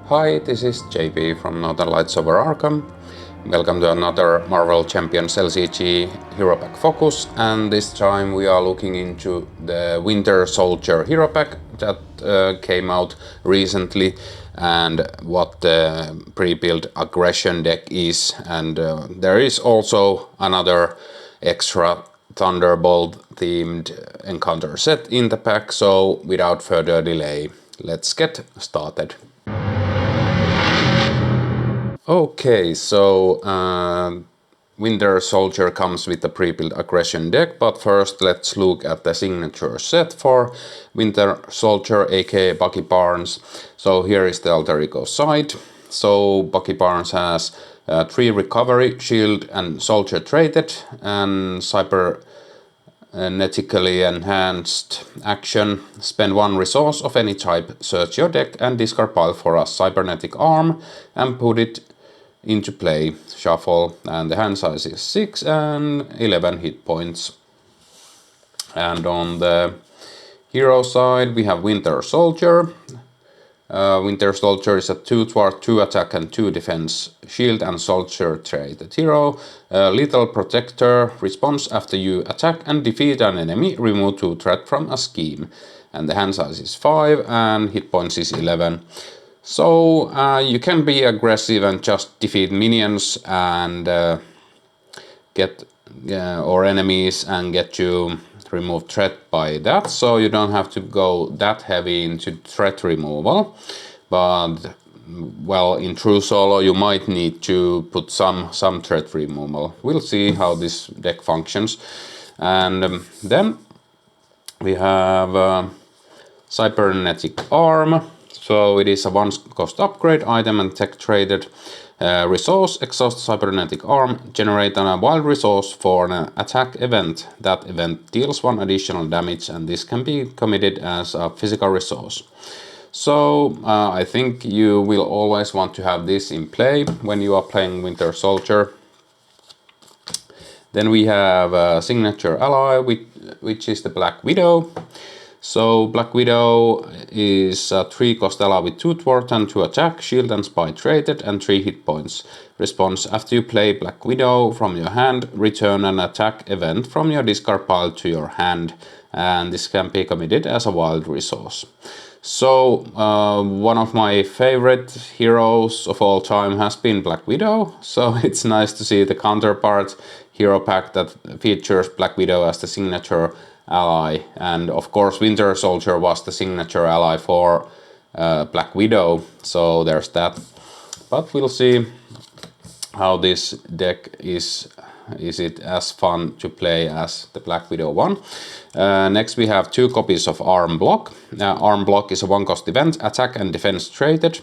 Hi, this is JP from Northern Lights over Arkham. Welcome to another Marvel Champions LCG Hero Pack Focus, and this time we are looking into the Winter Soldier Hero Pack that came out recently and what the pre-built aggression deck is, and there is also another extra Thunderbolt themed encounter set in the pack, so without further delay, let's get started. Okay, so Winter Soldier comes with the pre-built aggression deck, but first let's look at the signature set for Winter Soldier, aka Bucky Barnes. So here is the alter ego side. So Bucky Barnes has 3 recovery, shield and soldier traded, and cybernetically enhanced action. Spend 1 resource of any type, search your deck and discard pile for a cybernetic arm and put it into play, shuffle, and the hand size is 6 and 11 hit points. And on the hero side we have Winter Soldier. Winter Soldier is a 2 thwart, 2 attack and 2 defense, shield and soldier traded hero. Lethal protector, response after you attack and defeat an enemy, remove 2 threat from a scheme. And the hand size is 5 and hit points is 11. So you can be aggressive and just defeat minions and or enemies and get you remove threat by that, so you don't have to go that heavy into threat removal. But well, in true solo you might need to put some threat removal. We'll see how this deck functions. And then we have cybernetic arm. So it is a 1 cost upgrade item and tech traded. Resource, exhaust cybernetic arm, generate a wild resource for an attack event. That event deals 1 additional damage, and this can be committed as a physical resource. So I think you will always want to have this in play when you are playing Winter Soldier. Then we have a signature ally, which is the Black Widow. So Black Widow is a 3 cost ally with 2 thwart and 2 attack, shield and spy traded, and 3 hit points. Response, after you play Black Widow from your hand, return an attack event from your discard pile to your hand, and this can be committed as a wild resource. So one of my favorite heroes of all time has been Black Widow, so it's nice to see the counterpart hero pack that features Black Widow as the signature ally. And of course Winter Soldier was the signature ally for Black Widow, so there's that. But we'll see how this deck is it as fun to play as the Black Widow one. Next we have 2 copies of Arm Block. Arm Block is a 1 cost event, attack and defense traded.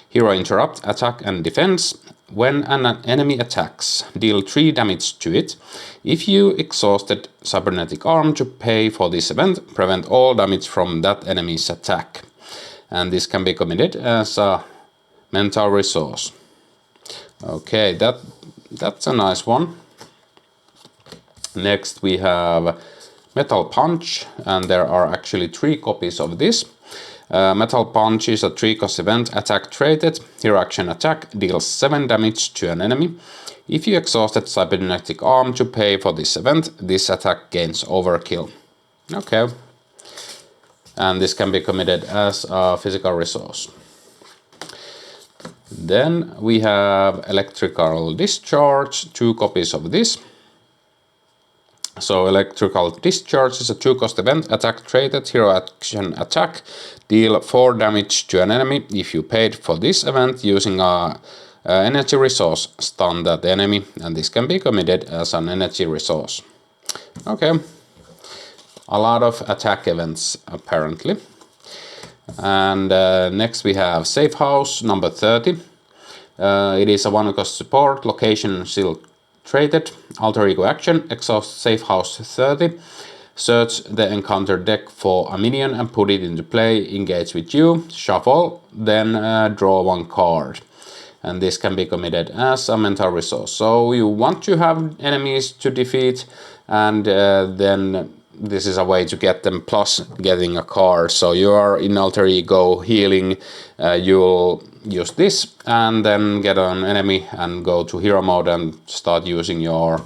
Hero interrupt, attack and defense. When an enemy attacks, deal 3 damage to it. If you exhausted cybernetic arm to pay for this event, prevent all damage from that enemy's attack. And this can be committed as a mental resource. Okay, that's a nice one. Next we have Metal Punch, and there are actually 3 copies of this. Metal Punch is a 3 cost event, attack traded, hero action attack, deals 7 damage to an enemy. If you exhausted cybernetic arm to pay for this event, this attack gains overkill. Okay. And this can be committed as a physical resource. Then we have Electrical Discharge, 2 copies of this. So Electrical Discharge is a 2 cost event, attack traded, hero action attack, deal 4 damage to an enemy. If you paid for this event using a energy resource, stun that enemy, and this can be committed as an energy resource. Okay, a lot of attack events apparently. And next we have Safe House number 30. It is a 1 cost support, location still traded, alter ego action, exhaust Safe House 30, search the encounter deck for a minion and put it into play, engage with you, shuffle, then draw 1 card. And this can be committed as a mental resource. So you want to have enemies to defeat, and then this is a way to get them plus getting a card. So you are in alter ego healing, you'll use this and then get an enemy and go to hero mode and start using your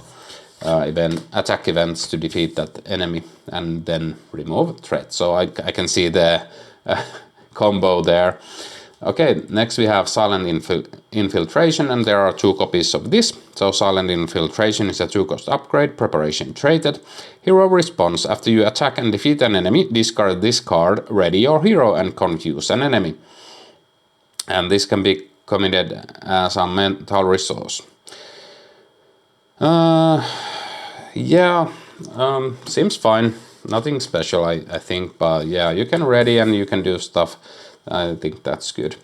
attack events to defeat that enemy and then remove threat. So I can see the combo there. Okay, next we have Silent Infiltration, and there are 2 copies of this. So Silent Infiltration is a 2-cost upgrade, preparation traded. Hero response: after you attack and defeat an enemy, discard this card, ready your hero, and confuse an enemy. And this can be committed as a mental resource. Yeah, seems fine. Nothing special, I think, but yeah, you can ready and you can do stuff. I think that's good.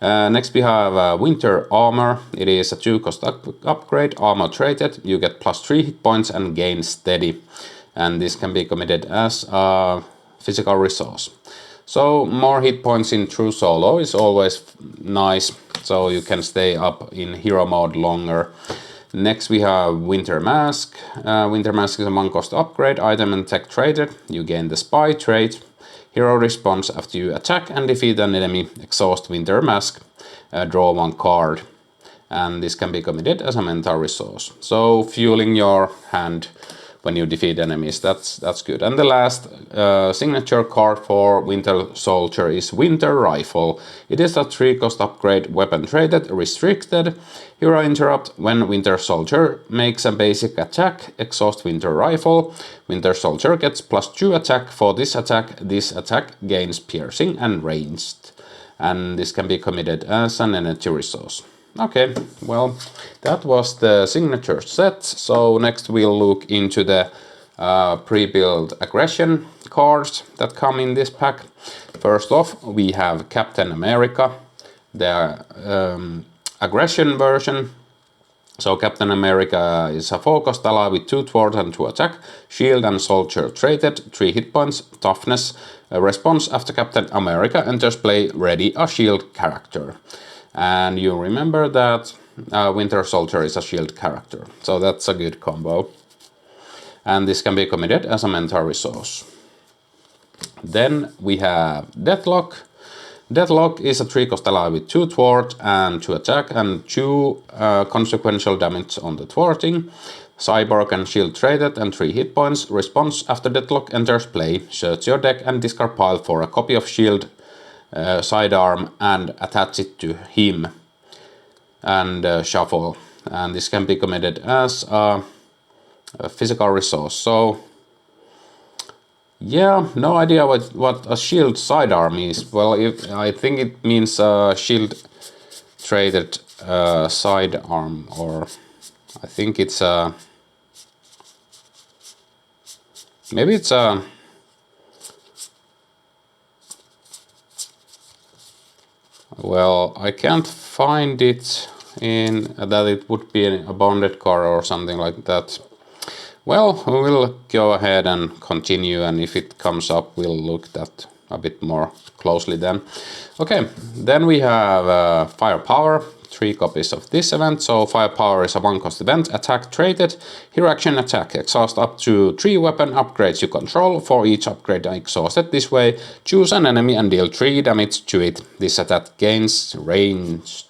Next we have Winter Armor. It is a 2-cost upgrade, armor traded. You get +3 hit points and gain steady. And this can be committed as a physical resource. So more hit points in true solo is always nice, so you can stay up in hero mode longer. Next we have Winter Mask. Winter Mask is a 1-cost upgrade, item and tech traded. You gain the Spy trait. Hero response: after you attack and defeat an enemy, exhaust Winter Mask, draw 1 card. And this can be committed as a mental resource. So fueling your hand when you defeat enemies, that's good. And the last signature card for Winter Soldier is Winter Rifle. It is a 3-cost upgrade, weapon traded, restricted. Hero interrupt: when Winter Soldier makes a basic attack, exhaust Winter Rifle. Winter Soldier gets +2 attack for this attack. This attack gains piercing and ranged. And this can be committed as an energy resource. Okay, well, that was the signature set. So next we'll look into the pre-built aggression cards that come in this pack. First off, we have Captain America, the aggression version. So Captain America is a 4-cost ally with 2 thwart and 2 attack, shield and soldier traded, 3 hit points, toughness, response: after Captain America enters play, ready a shield character. And you remember that Winter Soldier is a shield character, so that's a good combo. And this can be committed as a mental resource. Then we have Deathlock. Deathlock is a 3-cost ally with 2 thwart and 2 attack and 2 consequential damage on the thwarting. Cyborg and shield traded and 3 hit points. Response: after Deathlock enters play, search your deck and discard pile for a copy of shield sidearm and attach it to him and shuffle. And this can be committed as a physical resource. So yeah, no idea what a shield sidearm is. Well, I think it means shield traded sidearm, or I think it's maybe it's a well, I can't find it in that it would be a bonded card or something like that. Well, we'll go ahead and continue, and if it comes up, we'll look at a bit more closely then. Okay, then we have Firepower, 3 copies of this event. So Firepower is a 1-cost event, attack traded, hero action attack, exhaust up to 3 weapon upgrades you control. For each upgrade exhausted this way, choose an enemy and deal 3 damage to it. This attack gains ranged.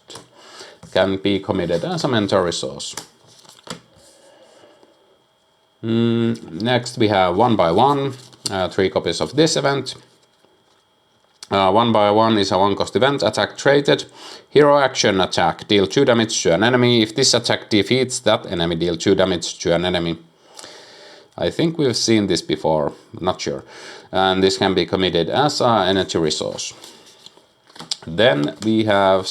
Can be committed as a mental resource. Next we have 1x1, 3 copies of this event. 1x1 is a 1-cost event, attack traded, hero action attack, deal 2 damage to an enemy. If this attack defeats that enemy, deal 2 damage to an enemy. I think we've seen this before, not sure. And this can be committed as an energy resource. Then we have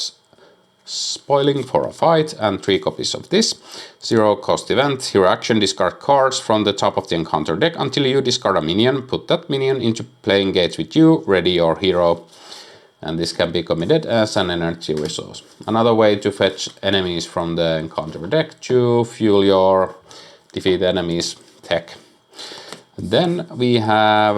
Spoiling for a Fight and 3 copies of this. 0-cost event, hero action, discard cards from the top of the encounter deck until you discard a minion. Put that minion into play engage with you, ready your hero. And this can be committed as an energy resource. Another way to fetch enemies from the encounter deck to fuel your defeat enemies tech. Then we have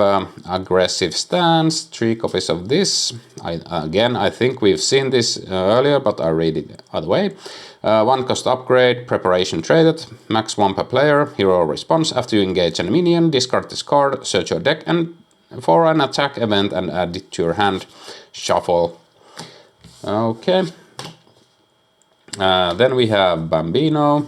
Aggressive Stance, 3 copies of this. I think we've seen this earlier, but I read it other way. 1-cost upgrade, preparation traded, max 1 per player, hero response. After you engage a minion, discard this card, search your deck and for an attack event and add it to your hand, shuffle. Okay. Then we have Bambino.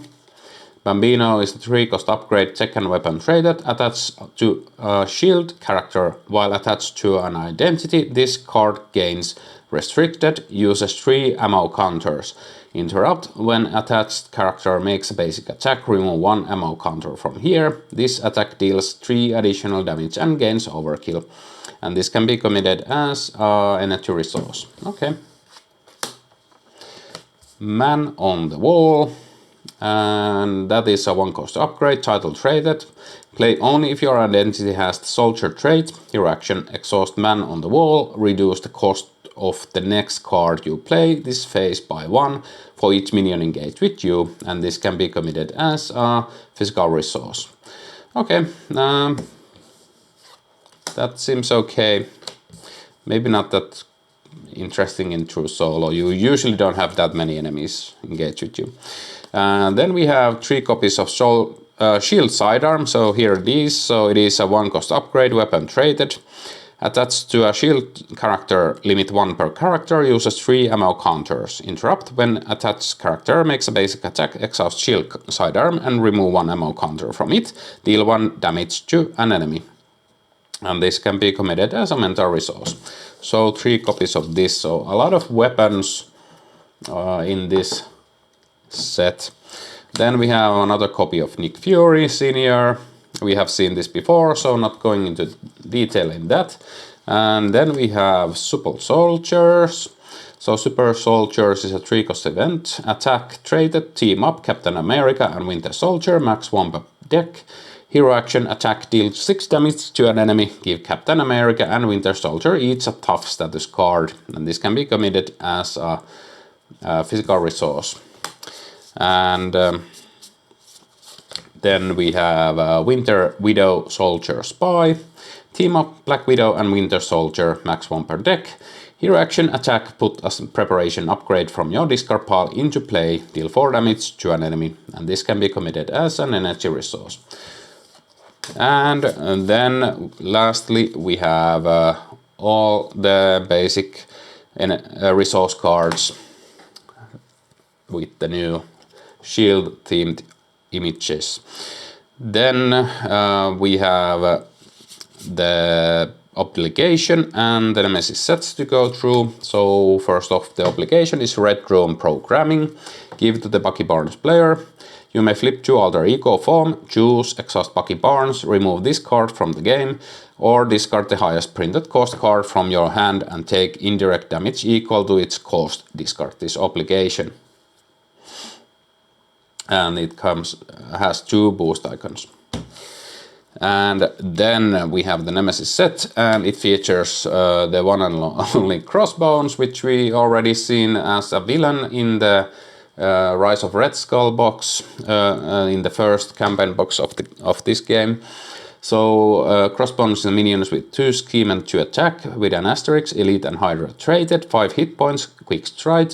Bambino is the 3-cost upgrade tech and weapon traded, attached to a shield character. While attached to an identity, this card gains restricted, uses 3 ammo counters. Interrupt: when attached character makes a basic attack, remove 1 ammo counter from here. This attack deals 3 additional damage and gains overkill. And this can be committed as energy resource. Okay. Man on the Wall. And that is a 1-cost upgrade, title traded. Play only if your identity has the soldier trait. Your action: exhaust Man on the Wall, reduce the cost of the next card you play this phase by 1 for each minion engaged with you, and this can be committed as a physical resource. Okay, that seems okay. Maybe not that interesting in true solo. You usually don't have that many enemies engaged with you. Then we have 3 copies of shield sidearm. So here it is. So it is a 1-cost upgrade, weapon traded. Attached to a shield character, limit 1 per character, uses 3 ammo counters. Interrupt: when attached character makes a basic attack, exhaust shield sidearm and remove 1 ammo counter from it. Deal 1 damage to an enemy. And this can be committed as a mental resource. So 3 copies of this. So a lot of weapons in this set. Then we have another copy of Nick Fury Senior. We have seen this before, so not going into detail in that. And then we have Super Soldiers. So Super Soldiers is a 3-cost event. Attack traded, team up Captain America and Winter Soldier, max 1 per deck. Hero action: attack deals 6 damage to an enemy. Give Captain America and Winter Soldier each a tough status card. And this can be committed as a physical resource. And then we have Winter Widow Soldier Spy. Team up Black Widow and Winter Soldier, max 1 per deck. Hero action: attack, put a preparation upgrade from your discard pile into play, deal 4 damage to an enemy. And this can be committed as an energy resource. And then lastly we have all the basic resource cards with the new shield themed images. Then we have the obligation and the nemesis sets to go through. So first off, the obligation is Red Room Programming. Give to the Bucky Barnes player. You may flip to alter ego form, choose exhaust Bucky Barnes, remove this card from the game, or discard the highest printed cost card from your hand and take indirect damage equal to its cost. Discard this obligation. And it has 2 boost icons. And then we have the Nemesis set, and it features the one and only Crossbones, which we already seen as a villain in the Rise of Red Skull box, in the first campaign box of this game. So Crossbones is minions with 2 scheme and 2 attack, with an asterisk, elite and Hydra traded, 5 hit points, quick strike,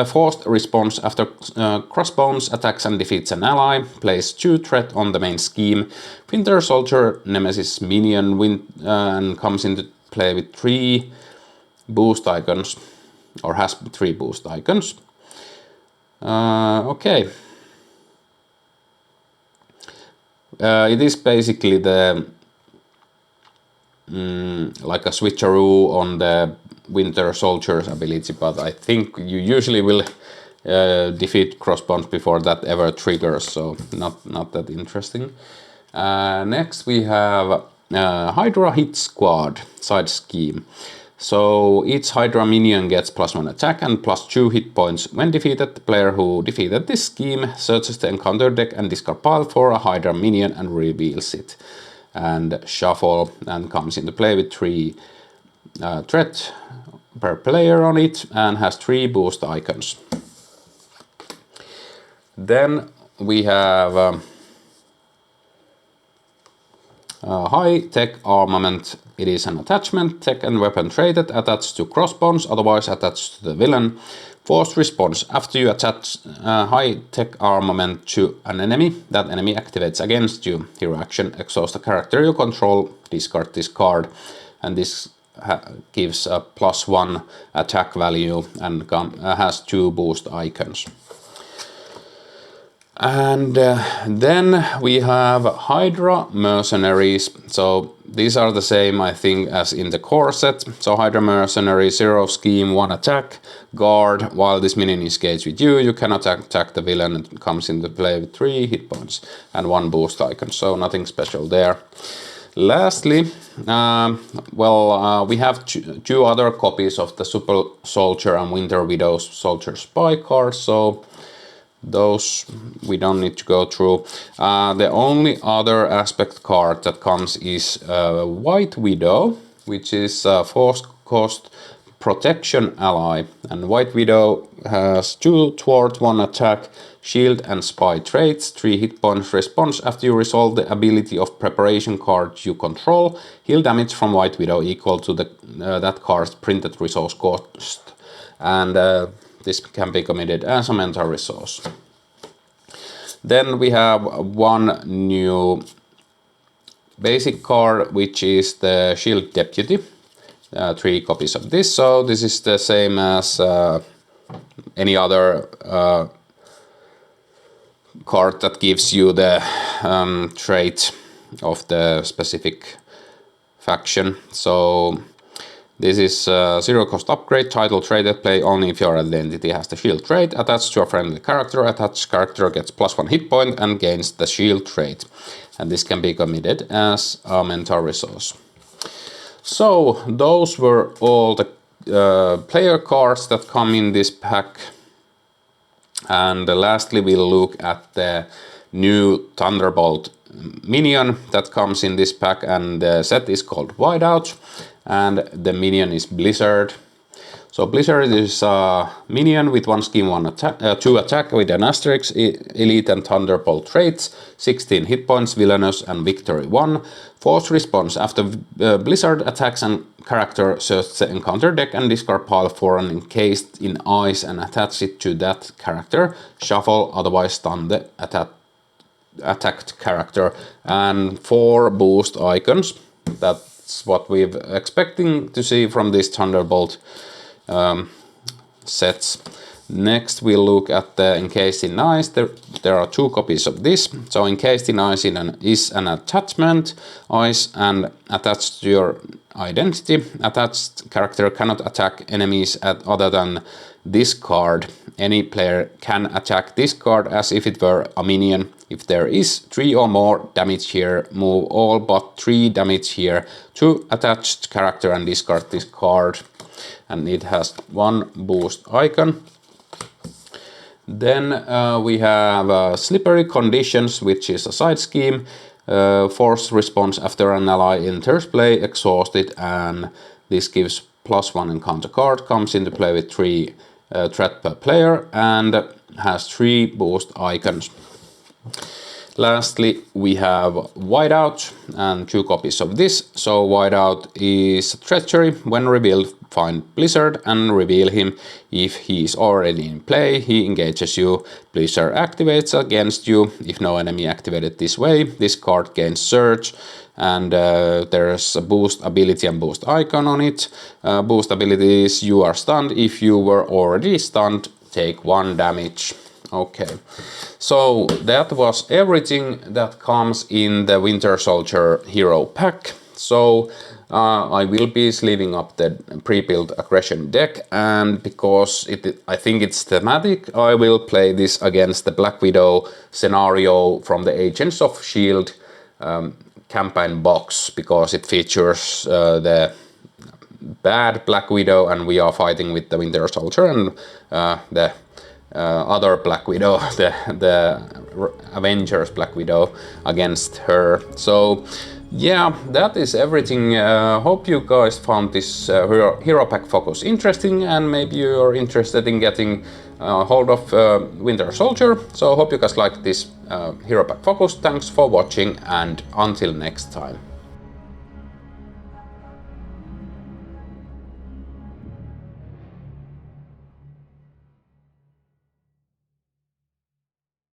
forced response after Crossbones attacks and defeats an ally, plays 2 threat on the main scheme. Winter Soldier Nemesis minion and comes into play with 3 boost icons, or has 3 boost icons. Okay. It is basically the like a switcheroo on the Winter Soldier's ability, but I think you usually will defeat Crossbones before that ever triggers, so not that interesting. Next we have Hydra Hit Squad side scheme. So each Hydra minion gets +1 attack and +2 hit points when defeated. The player who defeated this scheme searches the encounter deck and discard pile for a Hydra minion and reveals it. And shuffle, and comes into play with 3 threat per player on it and has 3 boost icons. Then we have high tech armament. It is an attachment, tech and weapon traded, attached to Crossbones, otherwise attached to the villain. Forced response: after you attach high tech armament to an enemy, that enemy activates against you. Hero action: exhaust a character you control, discard this card. And this gives a +1 attack value and has 2 boost icons. And then we have Hydra Mercenaries. So these are the same, I think, as in the core set. So Hydra Mercenary, 0 scheme, 1 attack, guard. While this minion is engaged with you, you cannot attack the villain. It comes into play with 3 hit points and 1 boost icon. So nothing special there. Lastly, we have 2 other copies of the Super Soldier and Winter Widow Soldier Spy cards. So those we don't need to go through. The only other aspect card that comes is White Widow, which is a force cost protection ally. And White Widow has 2 thwart, 1 attack, shield and spy traits, 3 hit points response after you resolve the ability of preparation card you control. Heal damage from White Widow equal to that card's printed resource cost. And this can be committed as a mental resource. Then we have 1 new basic card, which is the S.H.I.E.L.D. Deputy. 3 copies of this. So this is the same as any other card that gives you the trait of the specific faction. So this is 0 cost upgrade, title traded, play only if your identity has the S.H.I.E.L.D. trait attached to a friendly character. Attached character gets +1 hit point and gains the S.H.I.E.L.D. trait. And this can be committed as a mental resource. So those were all the player cards that come in this pack. And lastly, we'll look at the new Thunderbolt minion that comes in this pack, and the set is called Whiteout, and the minion is Blizzard. So Blizzard is a minion with 1 scheme, 2 attack with an asterisk, elite and Thunderbolt traits, 16 hit points, villainous and victory 1. Force response: after Blizzard attacks and character, search the encounter deck and discard pile 4 and encased in ice and attach it to that character. Shuffle, otherwise stun the attacked character. And 4 boost icons. That's what we're expecting to see from this Thunderbolt sets. Next we'll look at the Encased in Ice. There are 2 copies of this. So Encased in Ice is an attachment ice and attached to your identity. Attached character cannot attack enemies other than this card. Any player can attack this card as if it were a minion. If there is 3 or more damage here, move all but 3 damage here to attached character and discard this card. And it has 1 boost icon. Then we have Slippery Conditions, which is a side scheme. Force response after an ally enters play exhausted, and this gives +1 encounter card, comes into play with 3 threat per player and has 3 boost icons. Lastly, we have Whiteout and 2 copies of this. So Whiteout is Treachery. When revealed, find Blizzard and reveal him. If he is already in play, he engages you. Blizzard activates against you. If no enemy activated this way, this card gains Surge. And there's a boost ability and boost icon on it. Boost ability is you are stunned. If you were already stunned, take 1 damage. Okay, so that was everything that comes in the Winter Soldier hero pack. So I will be sleeving up the pre-built aggression deck, and because I think it's thematic, I will play this against the Black Widow scenario from the Agents of S.H.I.E.L.D. Campaign box, because it features the bad Black Widow and we are fighting with the Winter Soldier and the other Black Widow, the Avengers Black Widow, against her. So yeah, that is everything. Hope you guys found this hero pack focus interesting, and maybe you're interested in getting hold of Winter Soldier. So hope you guys like this hero pack focus. Thanks for watching, and until next time.